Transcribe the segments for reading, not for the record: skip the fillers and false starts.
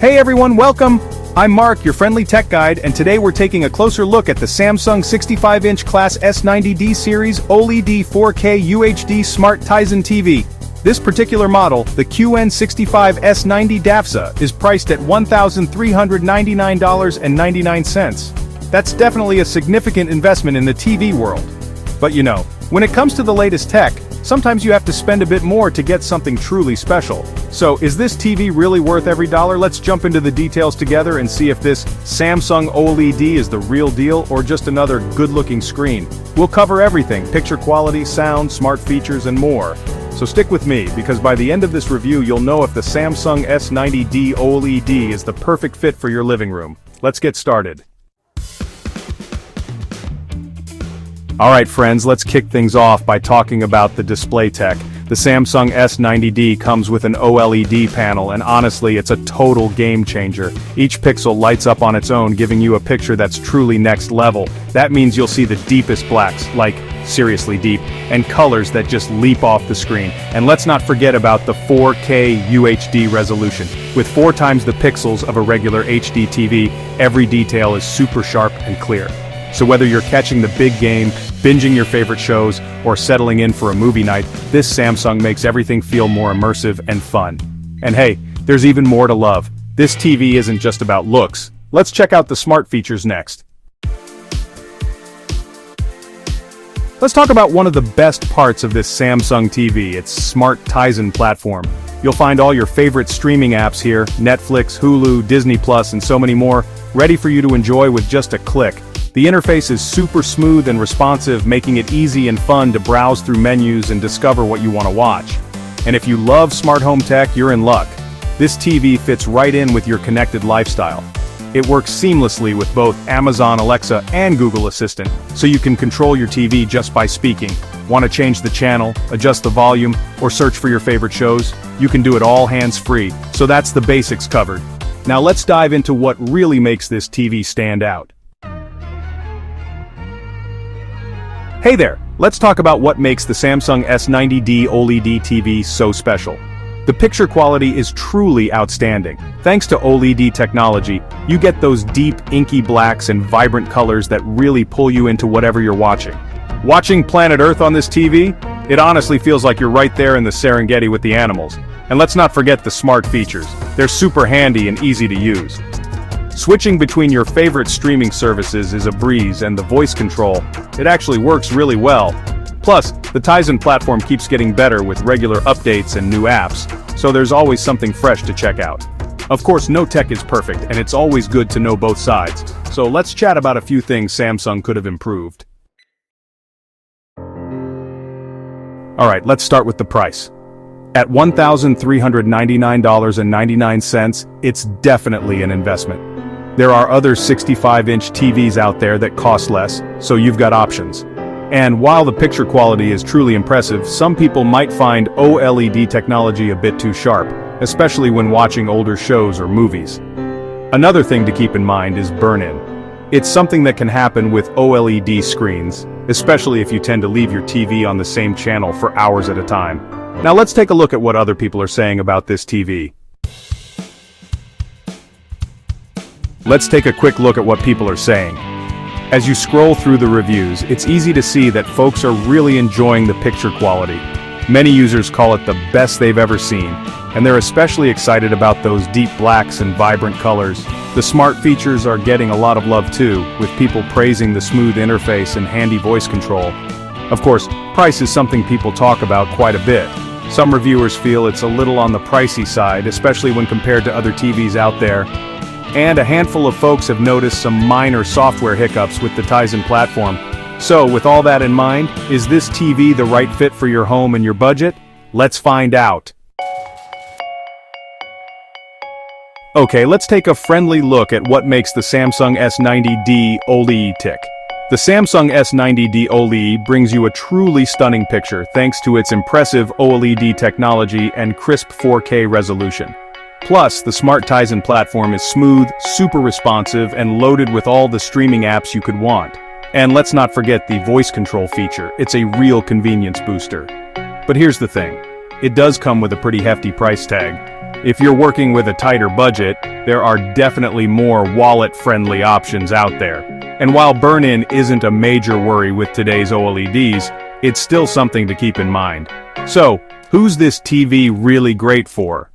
Hey everyone, welcome! I'm Mark, your friendly tech guide, and today we're taking a closer look at the Samsung 65-inch class S90D Series OLED 4K UHD Smart Tizen TV. This particular model, the QN65S90DAFXZA, is priced at $1,399.99. That's definitely a significant investment in the TV world. But you know, when it comes to the latest tech, sometimes you have to spend a bit more to get something truly special. So, is this TV really worth every dollar? Let's jump into the details together and see if this Samsung OLED is the real deal or just another good-looking screen. We'll cover everything: picture quality, sound, smart features, and more. So stick with me, because by the end of this review you'll know if the Samsung S90D OLED is the perfect fit for your living room. Let's get started. Alright friends, let's kick things off by talking about the display tech. The Samsung S90D comes with an OLED panel, and honestly it's a total game changer. Each pixel lights up on its own, giving you a picture that's truly next level. That means you'll see the deepest blacks, like seriously deep, and colors that just leap off the screen. And let's not forget about the 4K UHD resolution. With 4 times the pixels of a regular HD TV, every detail is super sharp and clear. So whether you're catching the big game, binging your favorite shows, or settling in for a movie night, this Samsung makes everything feel more immersive and fun. And hey, there's even more to love. This TV isn't just about looks. Let's check out the smart features next. Let's talk about one of the best parts of this Samsung TV, its Smart Tizen platform. You'll find all your favorite streaming apps here: Netflix, Hulu, Disney+, and so many more, ready for you to enjoy with just a click. The interface is super smooth and responsive, making it easy and fun to browse through menus and discover what you want to watch. And if you love smart home tech, you're in luck. This TV fits right in with your connected lifestyle. It works seamlessly with both Amazon Alexa and Google Assistant, so you can control your TV just by speaking. Want to change the channel, adjust the volume, or search for your favorite shows? You can do it all hands-free, so that's the basics covered. Now let's dive into what really makes this TV stand out. Hey there, let's talk about what makes the Samsung S90D OLED TV so special. The picture quality is truly outstanding. Thanks to OLED technology, you get those deep, inky blacks and vibrant colors that really pull you into whatever you're watching. Watching Planet Earth on this TV? It honestly feels like you're right there in the Serengeti with the animals. And let's not forget the smart features. They're super handy and easy to use. Switching between your favorite streaming services is a breeze, and the voice control, it actually works really well. Plus, the Tizen platform keeps getting better with regular updates and new apps, so there's always something fresh to check out. Of course, no tech is perfect, and it's always good to know both sides. So let's chat about a few things Samsung could have improved. Alright, let's start with the price. At $1,399.99, it's definitely an investment. There are other 65-inch TVs out there that cost less, so you've got options. And while the picture quality is truly impressive, some people might find OLED technology a bit too sharp, especially when watching older shows or movies. Another thing to keep in mind is burn-in. It's something that can happen with OLED screens, especially if you tend to leave your TV on the same channel for hours at a time. Now let's take a look at what other people are saying about this TV. Let's take a quick look at what people are saying. As you scroll through the reviews, it's easy to see that folks are really enjoying the picture quality. Many users call it the best they've ever seen, and they're especially excited about those deep blacks and vibrant colors. The smart features are getting a lot of love too, with people praising the smooth interface and handy voice control. Of course, price is something people talk about quite a bit. Some reviewers feel it's a little on the pricey side, especially when compared to other TVs out there. And a handful of folks have noticed some minor software hiccups with the Tizen platform. So, with all that in mind, is this TV the right fit for your home and your budget? Let's find out. Okay, let's take a friendly look at what makes the Samsung S90D OLED tick. The Samsung S90D OLED brings you a truly stunning picture thanks to its impressive OLED technology and crisp 4K resolution. Plus, the Smart Tizen platform is smooth, super responsive, and loaded with all the streaming apps you could want. And let's not forget the voice control feature. It's a real convenience booster. But here's the thing. It does come with a pretty hefty price tag. If you're working with a tighter budget, there are definitely more wallet-friendly options out there. And while burn-in isn't a major worry with today's OLEDs, it's still something to keep in mind. So, who's this TV really great for?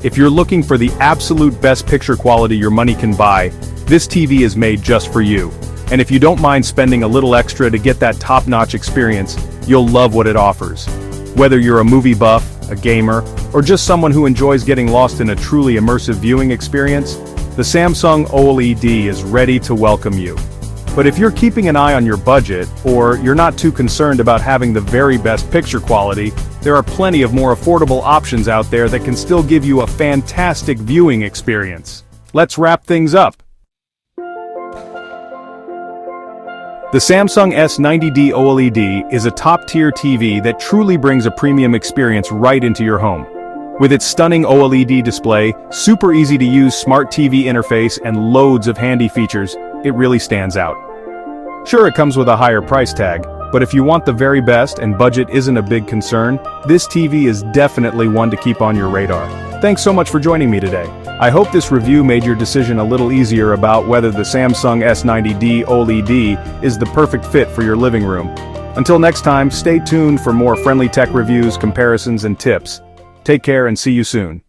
If you're looking for the absolute best picture quality your money can buy, this TV is made just for you. And if you don't mind spending a little extra to get that top-notch experience, you'll love what it offers. Whether you're a movie buff, a gamer, or just someone who enjoys getting lost in a truly immersive viewing experience, the Samsung OLED is ready to welcome you. But if you're keeping an eye on your budget, or you're not too concerned about having the very best picture quality, there are plenty of more affordable options out there that can still give you a fantastic viewing experience. Let's wrap things up. The Samsung S90D OLED is a top-tier TV that truly brings a premium experience right into your home. With its stunning OLED display, super easy-to-use smart TV interface, and loads of handy features, it really stands out. Sure, it comes with a higher price tag, but if you want the very best and budget isn't a big concern, this TV is definitely one to keep on your radar. Thanks so much for joining me today. I hope this review made your decision a little easier about whether the Samsung S90D OLED is the perfect fit for your living room. Until next time, stay tuned for more friendly tech reviews, comparisons, and tips. Take care and see you soon.